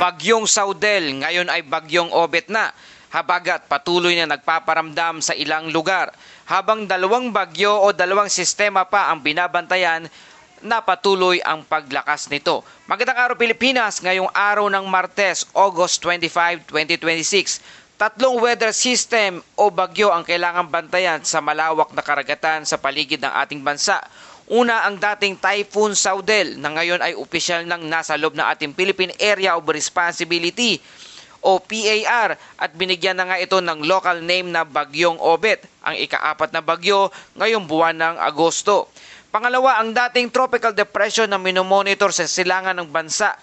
Bagyong Saudel ngayon ay Bagyong Obet na. Habagat patuloy na nagpaparamdam sa ilang lugar. Habang dalawang bagyo o dalawang sistema pa ang binabantayan na patuloy ang paglakas nito. Magandang araw Pilipinas, ngayong araw ng Martes, August 25, 2026. Tatlong weather system o bagyo ang kailangang bantayan sa malawak na karagatan sa paligid ng ating bansa. Una ang dating Typhoon Saudel na ngayon ay opisyal nang nasa loob ng ating Philippine Area of Responsibility o PAR at binigyan na nga ito ng local name na Bagyong Obet, ang ika-4 na bagyo ngayong buwan ng Agosto. Pangalawa, ang dating tropical depression na minomonitor sa silangan ng bansa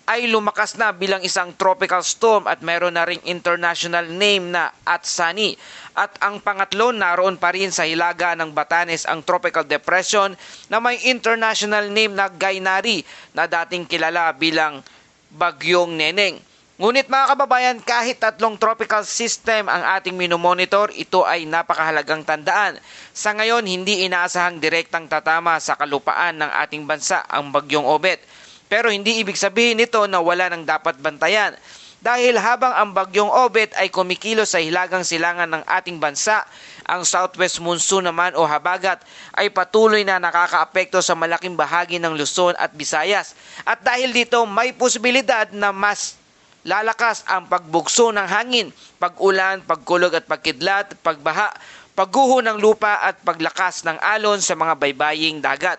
ay lumakas na bilang isang tropical storm at meron na ring international name na Atsani. At ang pangatlo, naroon pa rin sa hilaga ng Batanes ang tropical depression na may international name na Gainari na dating kilala bilang Bagyong Neneng. Ngunit mga kababayan, kahit tatlong tropical system ang ating minomonitor, ito ay napakahalagang tandaan. Sa ngayon, hindi inaasahang direktang tatama sa kalupaan ng ating bansa ang Bagyong Obet. Pero hindi ibig sabihin nito na wala nang dapat bantayan. Dahil habang ang Bagyong Obet ay kumikilos sa hilagang silangan ng ating bansa, ang southwest monsoon naman o habagat ay patuloy na nakakaapekto sa malaking bahagi ng Luzon at Visayas. At dahil dito may posibilidad na mas lalakas ang pagbugso ng hangin, pag-ulan, pagkulog at pagkidlat, pagbaha, pagguho ng lupa at paglakas ng alon sa mga baybaying dagat.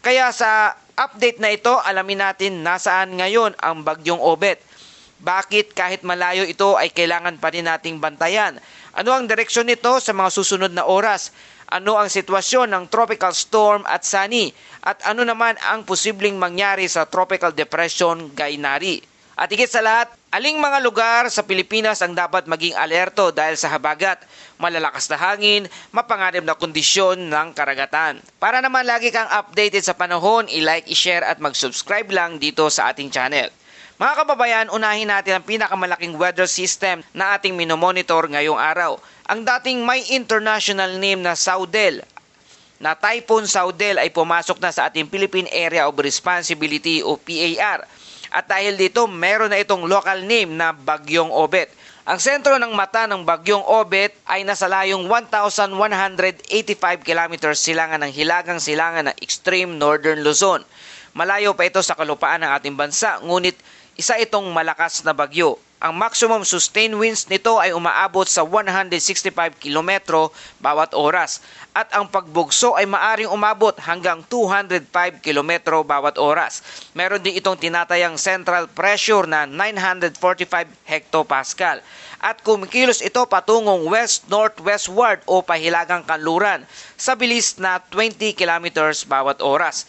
Kaya sa update na ito, alamin natin nasaan ngayon ang Bagyong Obet. Bakit kahit malayo ito ay kailangan pa rin nating bantayan? Ano ang direksyon nito sa mga susunod na oras? Ano ang sitwasyon ng tropical storm Atsani? At ano naman ang posibleng mangyari sa tropical depression Gainari? At higit sa lahat, aling mga lugar sa Pilipinas ang dapat maging alerto dahil sa habagat, malalakas na hangin, mapanganib na kondisyon ng karagatan. Para naman lagi kang updated sa panahon, i-like, i-share at mag-subscribe lang dito sa ating channel. Mga kababayan, unahin natin ang pinakamalaking weather system na ating minomonitor ngayong araw. Ang dating may international name na Saudel, na Typhoon Saudel ay pumasok na sa ating Philippine Area of Responsibility o PAR. At dahil dito, meron na itong local name na Bagyong Obet. Ang sentro ng mata ng Bagyong Obet ay nasa layong 1,185 kilometers silangan ng hilagang silangan ng extreme northern Luzon. Malayo pa ito sa kalupaan ng ating bansa, ngunit isa itong malakas na bagyo. Ang maximum sustained winds nito ay umaabot sa 165 kilometro bawat oras at ang pagbugso ay maaring umabot hanggang 205 kilometro bawat oras. Meron din itong tinatayang central pressure na 945 hectopascal at kumikilos ito patungong west-northwestward o pahilagang kanluran sa bilis na 20 kilometers bawat oras.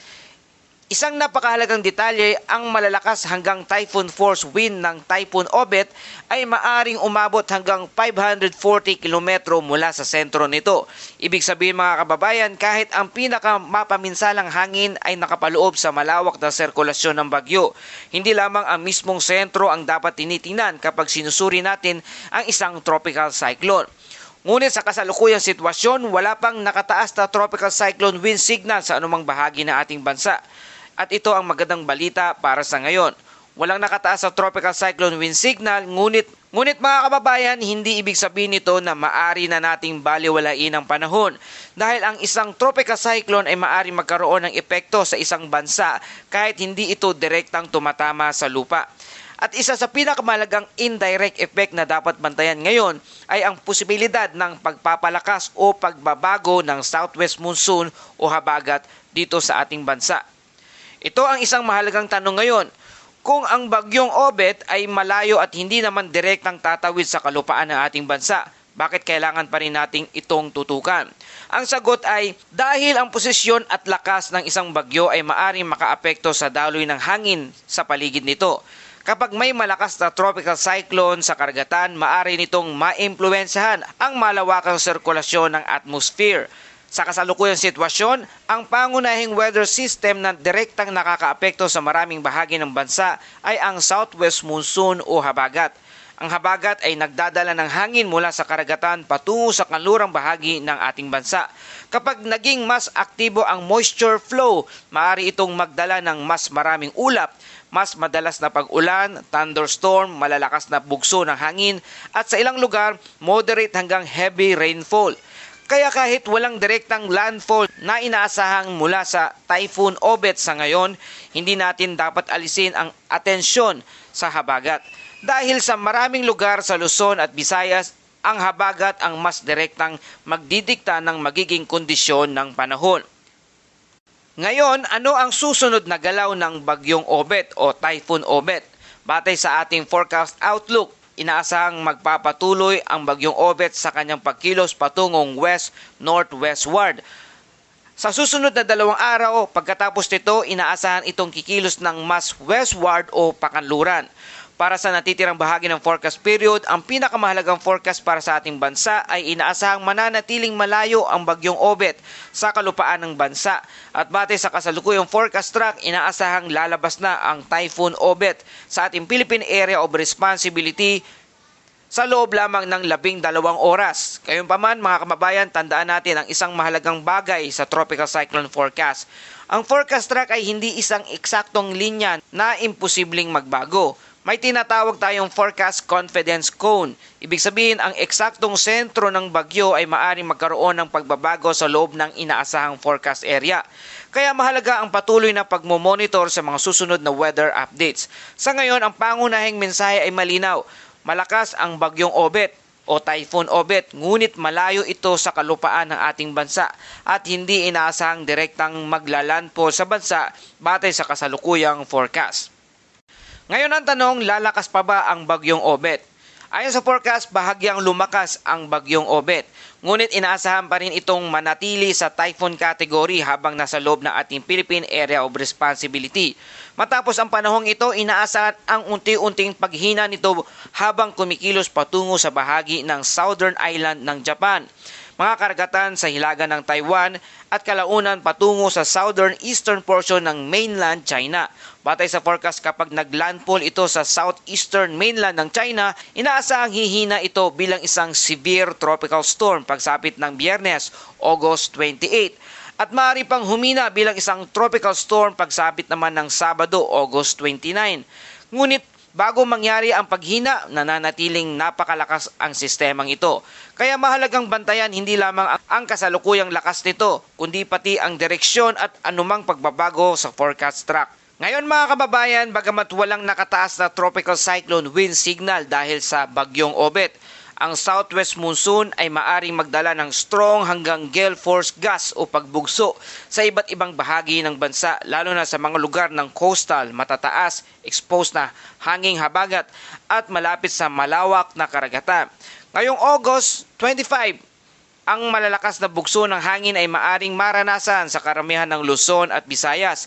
Isang napakahalagang detalye, ang malalakas hanggang typhoon force wind ng Typhoon Obet ay maaring umabot hanggang 540 kilometro mula sa sentro nito. Ibig sabihin mga kababayan, kahit ang pinakamapaminsalang hangin ay nakapaloob sa malawak na sirkulasyon ng bagyo, hindi lamang ang mismong sentro ang dapat tinitingnan kapag sinusuri natin ang isang tropical cyclone. Ngunit sa kasalukuyang sitwasyon, wala pang nakataas na tropical cyclone wind signal sa anumang bahagi ng ating bansa. At ito ang magandang balita para sa ngayon. Walang nakataas sa tropical cyclone wind signal, ngunit mga kababayan, hindi ibig sabihin nito na maari na nating baliwalain ang panahon. Dahil ang isang tropical cyclone ay maari magkaroon ng epekto sa isang bansa kahit hindi ito direktang tumatama sa lupa. At isa sa pinakamalagang indirect effect na dapat bantayan ngayon ay ang posibilidad ng pagpapalakas o pagbabago ng southwest monsoon o habagat dito sa ating bansa. Ito ang isang mahalagang tanong ngayon. Kung ang Bagyong Obet ay malayo at hindi naman direktang tatawid sa kalupaan ng ating bansa, bakit kailangan pa rin nating itong tutukan? Ang sagot ay dahil ang posisyon at lakas ng isang bagyo ay maaring makaapekto sa daloy ng hangin sa paligid nito. Kapag may malakas na tropical cyclone sa karagatan, maaari nitong maimpluwensyahan ang malawakang sirkulasyon ng atmosphere. Sa kasalukuyang sitwasyon, ang pangunahing weather system na direktang nakakaapekto sa maraming bahagi ng bansa ay ang southwest monsoon o habagat. Ang habagat ay nagdadala ng hangin mula sa karagatan patungo sa kanlurang bahagi ng ating bansa. Kapag naging mas aktibo ang moisture flow, maaari itong magdala ng mas maraming ulap, mas madalas na pag-ulan, thunderstorm, malalakas na bugso ng hangin, at sa ilang lugar, moderate hanggang heavy rainfall. Kaya kahit walang direktang landfall na inaasahang mula sa Typhoon Obet sa ngayon, hindi natin dapat alisin ang atensyon sa habagat. Dahil sa maraming lugar sa Luzon at Visayas, ang habagat ang mas direktang magdidikta ng magiging kondisyon ng panahon. Ngayon, ano ang susunod na galaw ng Bagyong Obet o Typhoon Obet? Batay sa ating forecast outlook, inaasahang magpapatuloy ang Bagyong Obet sa kanyang pagkilos patungong west-northwestward. Sa susunod na 2 araw, pagkatapos nito, inaasahan itong kikilos ng mas westward o pakanluran. Para sa natitirang bahagi ng forecast period, ang pinakamahalagang forecast para sa ating bansa ay inaasahang mananatiling malayo ang Bagyong Obet sa kalupaan ng bansa. At batay sa kasalukuyang forecast track, inaasahang lalabas na ang Typhoon Obet sa ating Philippine Area of Responsibility sa loob lamang ng 12 oras. Gayunpaman mga kababayan, tandaan natin ang isang mahalagang bagay sa Tropical Cyclone Forecast. Ang forecast track ay hindi isang eksaktong linya na imposibleng magbago. May tinatawag tayong forecast confidence cone. Ibig sabihin, ang eksaktong sentro ng bagyo ay maaaring magkaroon ng pagbabago sa loob ng inaasahang forecast area. Kaya mahalaga ang patuloy na pagmomonitor sa mga susunod na weather updates. Sa ngayon, ang pangunahing mensahe ay malinaw. Malakas ang Bagyong Obet o Typhoon Obet, ngunit malayo ito sa kalupaan ng ating bansa at hindi inaasahang direktang maglalandfall sa bansa batay sa kasalukuyang forecast. Ngayon ang tanong, lalakas pa ba ang Bagyong Obet? Ayon sa forecast, bahagyang lumakas ang Bagyong Obet. Ngunit inaasahan pa rin itong manatili sa typhoon category habang nasa loob ng ating Philippine Area of Responsibility. Matapos ang panahong ito, inaasahan ang unti-unting paghina nito habang kumikilos patungo sa bahagi ng Southern Island ng Japan, mga karagatan sa hilaga ng Taiwan at kalaunan patungo sa southern eastern portion ng mainland China. Batay sa forecast, kapag naglandfall ito sa southeastern mainland ng China, inaasahang hihina ito bilang isang severe tropical storm pagsapit ng Biyernes, August 28. At maaari pang humina bilang isang tropical storm pagsapit naman ng Sabado, August 29. Ngunit bago mangyari ang paghina, nananatiling napakalakas ang sistemang ito. Kaya mahalagang bantayan hindi lamang ang kasalukuyang lakas nito, kundi pati ang direksyon at anumang pagbabago sa forecast track. Ngayon mga kababayan, bagamat walang nakataas na tropical cyclone wind signal dahil sa Bagyong Obet, ang southwest monsoon ay maaring magdala ng strong hanggang gale force gust o pagbugso sa iba't ibang bahagi ng bansa, lalo na sa mga lugar ng coastal, matataas, exposed na hanging habagat at malapit sa malawak na karagatan. Ngayong August 25, ang malalakas na bugso ng hangin ay maaring maranasan sa karamihan ng Luzon at Visayas.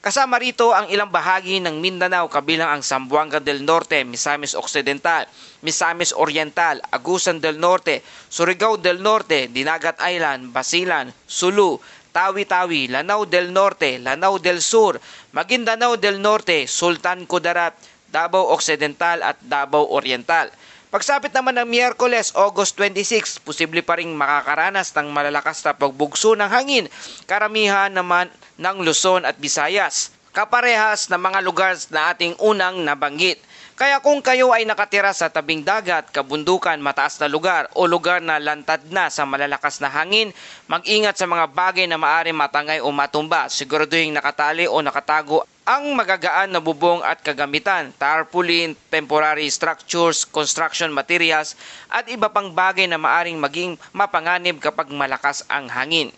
Kasama rito ang ilang bahagi ng Mindanao kabilang ang Zamboanga del Norte, Misamis Occidental, Misamis Oriental, Agusan del Norte, Surigao del Norte, Dinagat Island, Basilan, Sulu, Tawi-Tawi, Lanao del Norte, Lanao del Sur, Maguindanao del Norte, Sultan Kudarat, Davao Occidental at Davao Oriental. Pagsapit naman ng Miyerkules, August 26, posible pa ring makakaranas ng malalakas na pagbugso ng hangin, karamihan naman ng Luzon at Visayas, kaparehas na mga lugar na ating unang nabanggit. Kaya kung kayo ay nakatira sa tabing dagat, kabundukan, mataas na lugar o lugar na lantad na sa malalakas na hangin, mag-ingat sa mga bagay na maaaring matangay o matumba. Siguraduhin nakatali o nakatago ang magagaan na bubong at kagamitan, tarpaulin, temporary structures, construction materials at iba pang bagay na maaaring maging mapanganib kapag malakas ang hangin.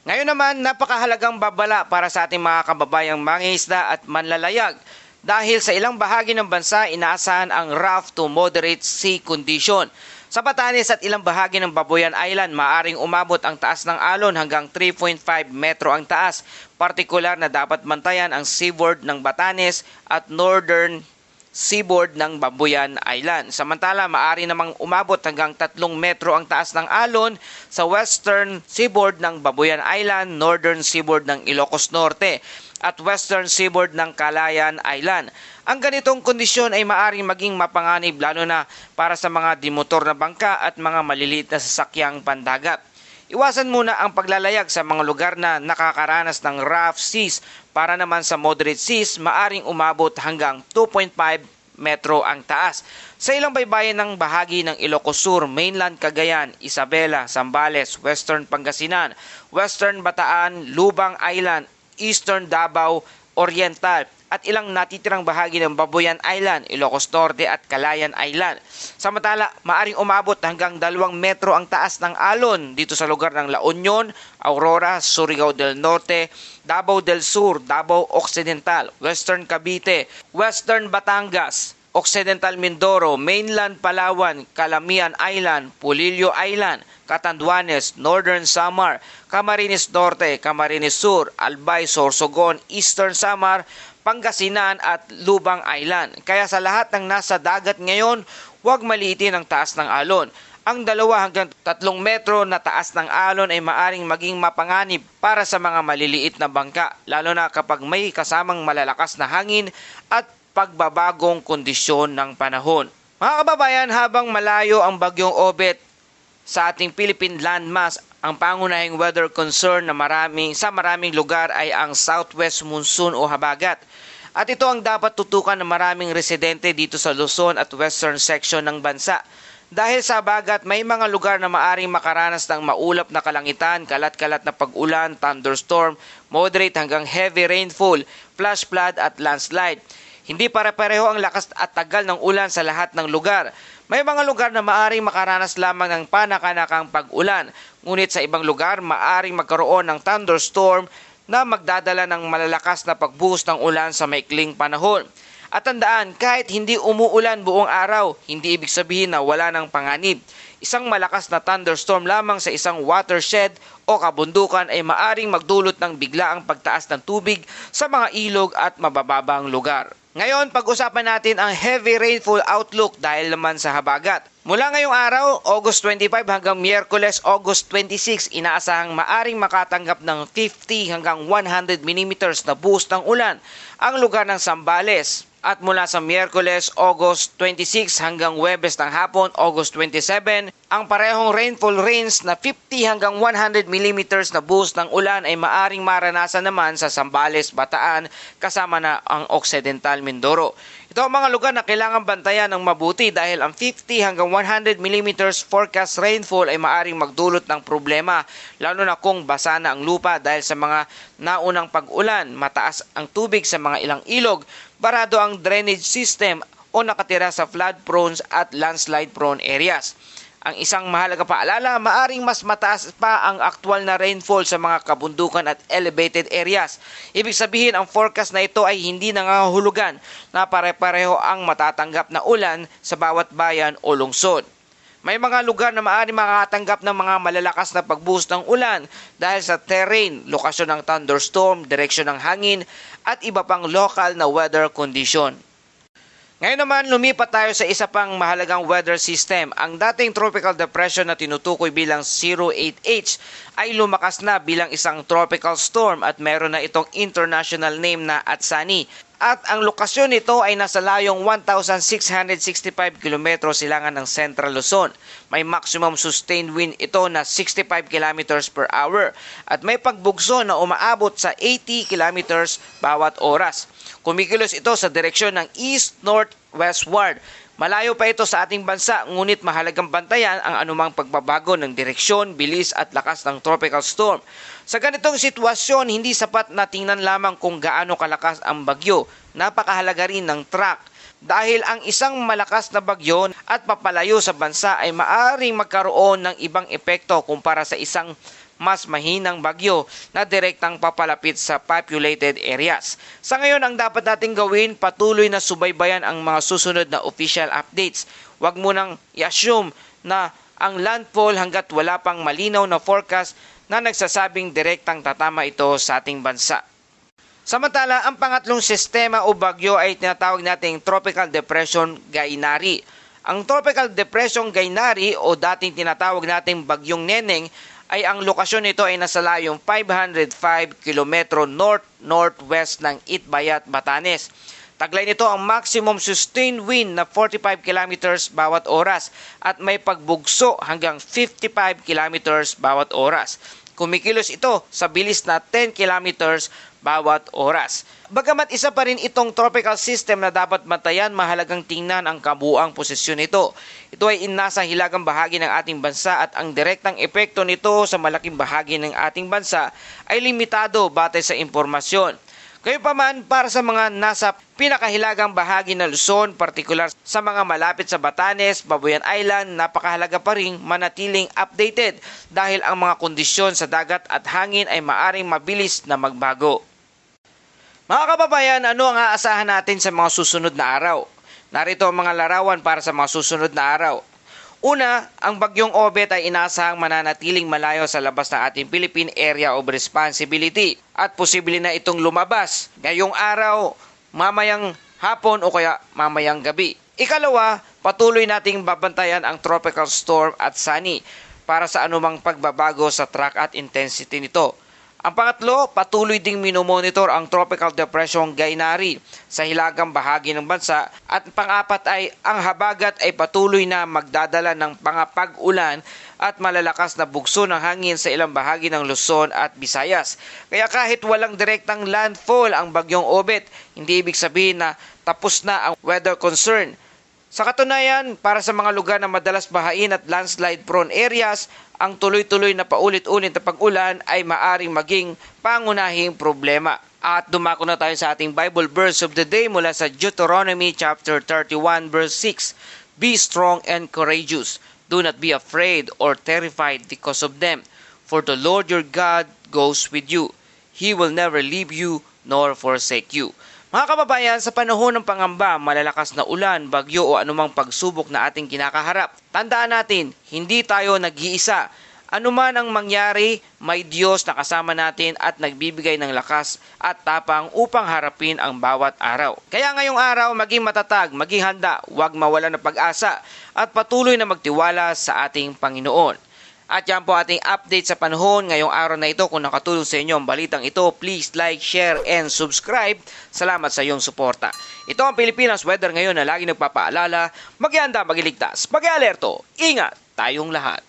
Ngayon naman, napakahalagang babala para sa ating mga kababayang mangingisda at manlalayag. Dahil sa ilang bahagi ng bansa, inaasahan ang rough to moderate sea condition. Sa Batanes at ilang bahagi ng Babuyan Island, maaring umabot ang taas ng alon hanggang 3.5 metro ang taas. Partikular na dapat bantayan ang seaboard ng Batanes at northern seaboard ng Babuyan Island. Samantala, maaari namang umabot hanggang 3 metro ang taas ng alon sa western seaboard ng Babuyan Island, northern seaboard ng Ilocos Norte at western seaboard ng Calayan Island. Ang ganitong kondisyon ay maaaring maging mapanganib lalo na para sa mga dimotor na bangka at mga maliliit na sasakyang pandagat. Iwasan muna ang paglalayag sa mga lugar na nakakaranas ng rough seas para naman sa moderate seas maaring umabot hanggang 2.5 metro ang taas. Sa ilang baybayin ng bahagi ng Ilocos Sur, Mainland Cagayan, Isabela, Zambales, Western Pangasinan, Western Bataan, Lubang Island, Eastern Davao, Oriental at ilang natitirang bahagi ng Babuyan Island, Ilocos Norte at Calayan Island. Samantala, maaring umabot hanggang 2 metro ang taas ng alon dito sa lugar ng La Union, Aurora, Surigao del Norte, Davao del Sur, Davao Occidental, Western Cavite, Western Batangas, Occidental Mindoro, Mainland Palawan, Calamian Island, Pulillo Island, Catanduanes, Northern Samar, Camarines Norte, Camarines Sur, Albay, Sorsogon, Eastern Samar, Pangasinan at Lubang Island. Kaya sa lahat ng nasa dagat ngayon, huwag maliitin ang taas ng alon. Ang 2 hanggang 3 metro na taas ng alon ay maaring maging mapanganib para sa mga maliliit na bangka, lalo na kapag may kasamang malalakas na hangin at pagbabagong kondisyon ng panahon. Mga kababayan, habang malayo ang bagyong Obet sa ating Philippine landmass, ang pangunahing weather concern na sa maraming lugar ay ang southwest monsoon o habagat. At ito ang dapat tutukan ng maraming residente dito sa Luzon at western section ng bansa. Dahil sa habagat, may mga lugar na maaring makaranas ng maulap na kalangitan, kalat-kalat na pag-ulan, thunderstorm, moderate hanggang heavy rainfall, flash flood at landslide. Hindi pare-pareho ang lakas at tagal ng ulan sa lahat ng lugar. May mga lugar na maaring makaranas lamang ng panakanakang pag-ulan, ngunit sa ibang lugar maaring magkaroon ng thunderstorm na magdadala ng malalakas na pagbuhos ng ulan sa maikling panahon. At tandaan, kahit hindi umuulan buong araw, hindi ibig sabihin na wala ng panganib. Isang malakas na thunderstorm lamang sa isang watershed o kabundukan ay maaring magdulot ng biglaang pagtaas ng tubig sa mga ilog at mabababang lugar. Ngayon, pag-usapan natin ang heavy rainfall outlook dahil naman sa habagat. Mula ngayong araw, August 25 hanggang Miyerkules, August 26, inaasahang maaring makatanggap ng 50 hanggang 100 mm na buhos ng ulan ang lugar ng Zambales. At mula sa Miyerkules, August 26 hanggang Huwebes ng hapon, August 27, ang parehong rainfall range na 50 hanggang 100 mm na buhos ng ulan ay maaring maranasan naman sa Zambales, Bataan, kasama na ang Occidental Mindoro. Ito ang mga lugar na kailangan bantayan ng mabuti dahil ang 50 hanggang 100 mm forecast rainfall ay maaring magdulot ng problema, lalo na kung basa na ang lupa dahil sa mga naunang pag-ulan, mataas ang tubig sa mga ilang ilog, barado ang drainage system o nakatira sa flood-prone at landslide-prone areas. Ang isang mahalaga paalala, maaring mas mataas pa ang aktual na rainfall sa mga kabundukan at elevated areas. Ibig sabihin, ang forecast na ito ay hindi nangangahulugan na pare-pareho ang matatanggap na ulan sa bawat bayan o lungsod. May mga lugar na maaari makakatanggap ng mga malalakas na pagbuhos ng ulan dahil sa terrain, lokasyon ng thunderstorm, direksyon ng hangin at iba pang local na weather condition. Ngayon naman, lumipat tayo sa isa pang mahalagang weather system. Ang dating tropical depression na tinutukoy bilang 08H ay lumakas na bilang isang tropical storm at meron na itong international name na Atsani. At ang lokasyon nito ay nasa layong 1,665 km silangan ng Central Luzon. May maximum sustained wind ito na 65 km per hour at may pagbugso na umaabot sa 80 km bawat oras. Kumikilos ito sa direksyon ng east-northwestward. Malayo pa ito sa ating bansa, ngunit mahalagang bantayan ang anumang pagbabago ng direksyon, bilis at lakas ng tropical storm. Sa ganitong sitwasyon, hindi sapat na tingnan lamang kung gaano kalakas ang bagyo. Napakahalaga rin ng track. Dahil ang isang malakas na bagyo at papalayo sa bansa ay maaaring magkaroon ng ibang epekto kumpara sa isang mas mahinang bagyo na direktang papalapit sa populated areas. Sa ngayon, ang dapat nating gawin, patuloy na subaybayan ang mga susunod na official updates. Huwag mo nang i-assume na ang landfall hanggat wala pang malinaw na forecast na nagsasabing direktang tatama ito sa ating bansa. Samantala, ang pangatlong sistema o bagyo ay tinatawag nating Tropical Depression Gainari. Ang Tropical Depression Gainari o dating tinatawag nating Bagyong Neneng ay ang lokasyon nito ay nasa layong 505 km north-northwest ng Itbayat, Batanes. Taglay nito ang maximum sustained wind na 45 kilometers bawat oras at may pagbugso hanggang 55 kilometers bawat oras. Kumikilos ito sa bilis na 10 kilometers bawat oras. Bagamat isa pa rin itong tropical system na dapat bantayan, mahalagang tingnan ang kabuuang posisyon nito. Ito ay nasa hilagang bahagi ng ating bansa at ang direktang epekto nito sa malaking bahagi ng ating bansa ay limitado batay sa impormasyon. Gayunpaman, para sa mga nasa pinakahilagang bahagi ng Luzon, partikular sa mga malapit sa Batanes, Babuyan Island, napakahalaga pa ring manatiling updated dahil ang mga kondisyon sa dagat at hangin ay maaring mabilis na magbago. Mga kababayan, ano ang aasahan natin sa mga susunod na araw? Narito ang mga larawan para sa mga susunod na araw. Una, ang bagyong Obet ay inaasahang mananatiling malayo sa labas ng ating Philippine Area of Responsibility at posible na itong lumabas ngayong araw, mamayang hapon o kaya mamayang gabi. Ikalawa, patuloy nating babantayan ang tropical storm at Sunny para sa anumang pagbabago sa track at intensity nito. Ang pangatlo, patuloy ding minomonitor ang Tropical Depression Gainari sa hilagang bahagi ng bansa at pang-apat ay ang habagat ay patuloy na magdadala ng pag-ulan at malalakas na bugso ng hangin sa ilang bahagi ng Luzon at Visayas. Kaya kahit walang direktang landfall ang bagyong Obet, hindi ibig sabihin na tapos na ang weather concern. Sa katunayan, para sa mga lugar na madalas bahain at landslide prone areas, ang tuloy-tuloy na paulit-ulit na pag-ulan ay maaring maging pangunahing problema. At dumako na tayo sa ating Bible verse of the day mula sa Deuteronomy chapter 31 verse 6. Be strong and courageous. Do not be afraid or terrified because of them. For the Lord your God goes with you. He will never leave you nor forsake you. Mga kababayan, sa panahon ng pangamba, malalakas na ulan, bagyo o anumang pagsubok na ating kinakaharap, tandaan natin, hindi tayo nag-iisa. Anuman ang mangyari, may Diyos na kasama natin at nagbibigay ng lakas at tapang upang harapin ang bawat araw. Kaya ngayong araw, maging matatag, maging handa, huwag mawala ng pag-asa at patuloy na magtiwala sa ating Panginoon. At yan po ating update sa panahon ngayong araw na ito. Kung nakatulong sa inyo ang balitang ito, please like, share, and subscribe. Salamat sa iyong suporta. Ito ang Pilipinas Weather ngayon na lagi nagpapaalala, mag-ianda, mag-iligtas, mag-alerto, ingat tayong lahat.